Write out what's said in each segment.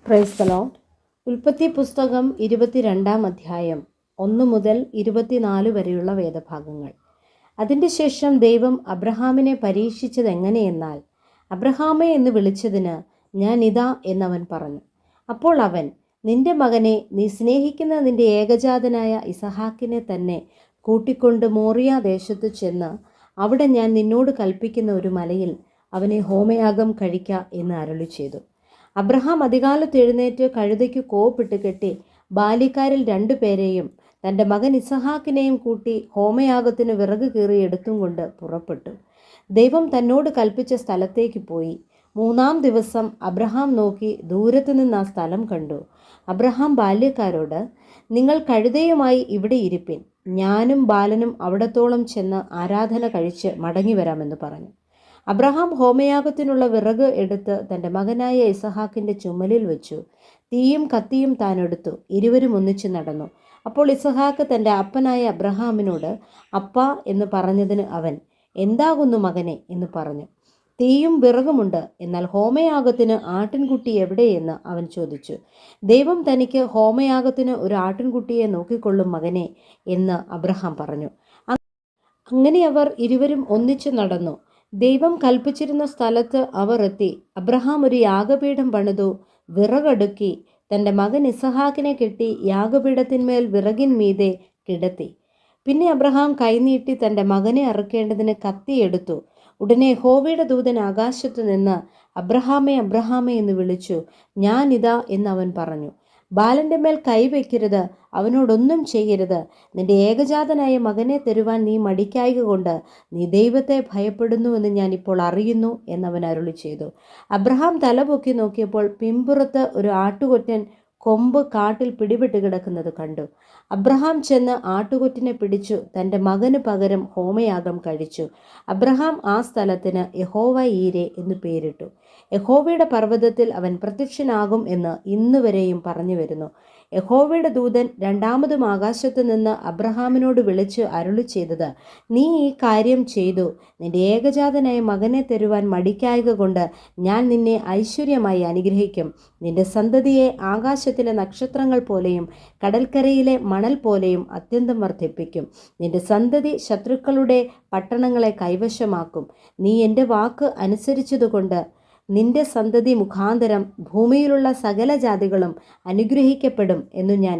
Praise the Lord. ഉൽപ്പത്തി പുസ്തകം 22-ാം അധ്യായം 1 മുതൽ 24 വരെയുള്ള വേദഭാഗങ്ങൾ. അതിൻ്റെ ശേഷം ദൈവം അബ്രഹാമിനെ പരീക്ഷിച്ചത് എങ്ങനെയെന്നാൽ, അബ്രഹാമേ എന്ന് വിളിച്ചതിന് ഞാൻ ഇതാ എന്നവൻ പറഞ്ഞു. അപ്പോൾ അവൻ, നിന്റെ മകനെ, നീ സ്നേഹിക്കുന്ന നിന്റെ ഏകജാതനായ ഇസഹാക്കിനെ തന്നെ കൂട്ടിക്കൊണ്ട് മോറിയ ദേശത്ത് ചെന്ന് അവിടെ ഞാൻ നിന്നോട് കൽപ്പിക്കുന്ന ഒരു മലയിൽ അവനെ ഹോമയാഗം കഴിക്ക എന്ന് അരുളി ചെയ്തു. അബ്രഹാം അതികാലത്ത് എഴുന്നേറ്റ് കഴുതയ്ക്ക് കോപ്പിട്ട് കെട്ടി ബാല്യക്കാരിൽ 2 പേരെയും തൻ്റെ മകൻ ഇസഹാക്കിനെയും കൂട്ടി ഹോമയാഗത്തിന് വിറക് കീറി എടുത്തും കൊണ്ട് പുറപ്പെട്ടു. ദൈവം തന്നോട് കൽപ്പിച്ച സ്ഥലത്തേക്ക് പോയി. 3-ാം ദിവസം അബ്രഹാം നോക്കി ദൂരത്തു നിന്ന് ആ സ്ഥലം കണ്ടു. അബ്രഹാം ബാല്യക്കാരോട്, നിങ്ങൾ കഴുതയുമായി ഇവിടെ ഇരിപ്പിൻ, ഞാനും ബാലനും അവിടത്തോളം ചെന്ന് ആരാധന കഴിച്ച് മടങ്ങി വരാമെന്ന് പറഞ്ഞു. അബ്രഹാം ഹോമയാഗത്തിനുള്ള വിറക് എടുത്ത് തൻ്റെ മകനായ ഇസഹാക്കിൻ്റെ ചുമലിൽ വെച്ചു. തീയും കത്തിയും താൻ എടുത്തു. ഇരുവരും ഒന്നിച്ച് നടന്നു. അപ്പോൾ ഇസഹാക്ക് തൻ്റെ അപ്പനായ അബ്രഹാമിനോട് അപ്പാ എന്ന് പറഞ്ഞതിന് അവൻ, എന്താകുന്നു മകനെ എന്ന് പറഞ്ഞു. തീയും വിറകുമുണ്ട്, എന്നാൽ ഹോമയാഗത്തിന് ആട്ടിൻകുട്ടി എവിടെയെന്ന് അവൻ ചോദിച്ചു. ദൈവം തനിക്ക് ഹോമയാഗത്തിന് ഒരു ആട്ടിൻകുട്ടിയെ നോക്കിക്കൊള്ളും മകനെ എന്ന് അബ്രഹാം പറഞ്ഞു. അങ്ങനെ അവർ ഇരുവരും ഒന്നിച്ചു നടന്നു. ദൈവം കൽപ്പിച്ചിരുന്ന സ്ഥലത്ത് അവർ എത്തി. അബ്രഹാം ഒരു യാഗപീഠം പണിതു, വിറകടുക്കി തൻ്റെ മകൻ ഇസഹാക്കിനെ കെട്ടി യാഗപീഠത്തിന്മേൽ വിറകിന്മീതെ കിടത്തി. പിന്നെ അബ്രഹാം കൈനീട്ടി തൻ്റെ മകനെ അറുക്കേണ്ടതിന് കത്തിയെടുത്തു. ഉടനെ യഹോവയുടെ ദൂതൻ ആകാശത്തു നിന്ന്, അബ്രഹാമേ, അബ്രഹാമേ എന്ന് വിളിച്ചു. ഞാനിതാ എന്നവൻ പറഞ്ഞു. ബാലൻ്റെ മേൽ കൈവയ്ക്കരുത്, അവനോടൊന്നും ചെയ്യരുത്. നിന്റെ ഏകജാതനായ മകനെ തരുവാൻ നീ മടിക്കായ്ക കൊണ്ട് നീ ദൈവത്തെ ഭയപ്പെടുന്നുവെന്ന് ഞാൻ ഇപ്പോൾ അറിയുന്നു എന്നവൻ അരുളി ചെയ്തു. അബ്രഹാം തലപൊക്കി നോക്കിയപ്പോൾ പിമ്പുറത്ത് ഒരു ആട്ടുകൊറ്റൻ കൊമ്പ് കാട്ടിൽ പിടിപെട്ട് കിടക്കുന്നത് കണ്ടു. അബ്രഹാം ചെന്ന് ആട്ടുകൊറ്റിനെ പിടിച്ചു തൻ്റെ മകന് പകരം ഹോമയാഗം കഴിച്ചു. അബ്രഹാം ആ സ്ഥലത്തിന് യഹോവ ഈരെ എന്ന് പേരിട്ടു. യഹോവയുടെ പർവ്വതത്തിൽ അവൻ പ്രത്യക്ഷനാകും എന്ന് ഇന്നുവരെയും പറഞ്ഞു വരുന്നു. യഹോവയുടെ ദൂതൻ 2-മതും ആകാശത്ത് നിന്ന് അബ്രഹാമിനോട് വിളിച്ച് അരുളി ചെയ്തത്, നീ ഈ കാര്യം ചെയ്തു. നിന്റെ ഏകജാതനായ മകനെ തരുവാൻ മടിക്കായ്ക കൊണ്ട് ഞാൻ നിന്നെ ഐശ്വര്യമായി അനുഗ്രഹിക്കും. നിന്റെ സന്തതിയെ ആകാശത്തിലെ നക്ഷത്രങ്ങൾ പോലെയും കടൽക്കരയിലെ മണൽ പോലെയും അത്യന്തം വർദ്ധിപ്പിക്കും. നിന്റെ സന്തതി ശത്രുക്കളുടെ പട്ടണങ്ങളെ കൈവശമാക്കും. നീ എൻ്റെ വാക്ക് അനുസരിച്ചതുകൊണ്ട് നിന്റെ സന്തതി മുഖാന്തരം ഭൂമിയിലുള്ള സകല ജാതികളും അനുഗ്രഹിക്കപ്പെടും എന്നു ഞാൻ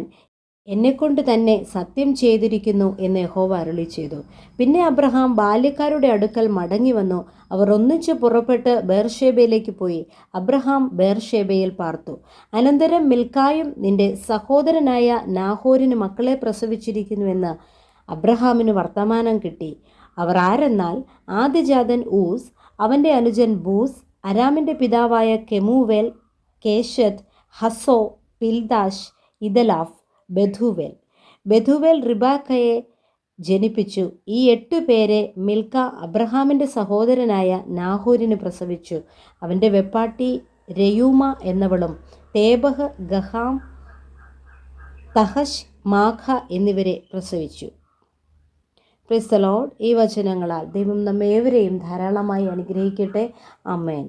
എന്നെക്കൊണ്ട് തന്നെ സത്യം ചെയ്തിരിക്കുന്നു എന്ന് യഹോവ അരുളി ചെയ്തു. പിന്നെ അബ്രഹാം ബാല്യക്കാരുടെ അടുക്കൽ മടങ്ങി വന്നു. അവർ ഒന്നിച്ച് പുറപ്പെട്ട് ബേർഷേബയിലേക്ക് പോയി. അബ്രഹാം ബേർഷേബയിൽ പാർത്തു. അനന്തരം മിൽക്കായും നിന്റെ സഹോദരനായ നാഹോരിന് മക്കളെ പ്രസവിച്ചിരിക്കുന്നുവെന്ന് അബ്രഹാമിന് വർത്തമാനം കിട്ടി. അവർ ആരെന്നാൽ, ആദ്യജാതൻ ഊസ്, അവൻ്റെ അനുജൻ ബൂസ്, അരാമിൻ്റെ പിതാവായ കെമൂവേൽ, കേശത്ത്, ഹസോ, പിൽദാഷ്, ഇദലാഫ്, ബെഥുവേൽ. ബെഥുവേൽ റിബാക്കയെ ജനിപ്പിച്ചു. ഈ 8 പേരെ മിൽക്ക അബ്രഹാമിൻ്റെ സഹോദരനായ നാഹോരിന് പ്രസവിച്ചു. അവൻ്റെ വെപ്പാട്ടി രയൂമ എന്നവളും തേബഹ്, ഗഹാം, തഹശ്, മാഖ എന്നിവരെ പ്രസവിച്ചു. Praise the Lord. ഈ വചനങ്ങളാൽ ദൈവം നമ്മേവരെയും ധാരാളമായി അനുഗ്രഹിക്കട്ടെ. ആമേൻ.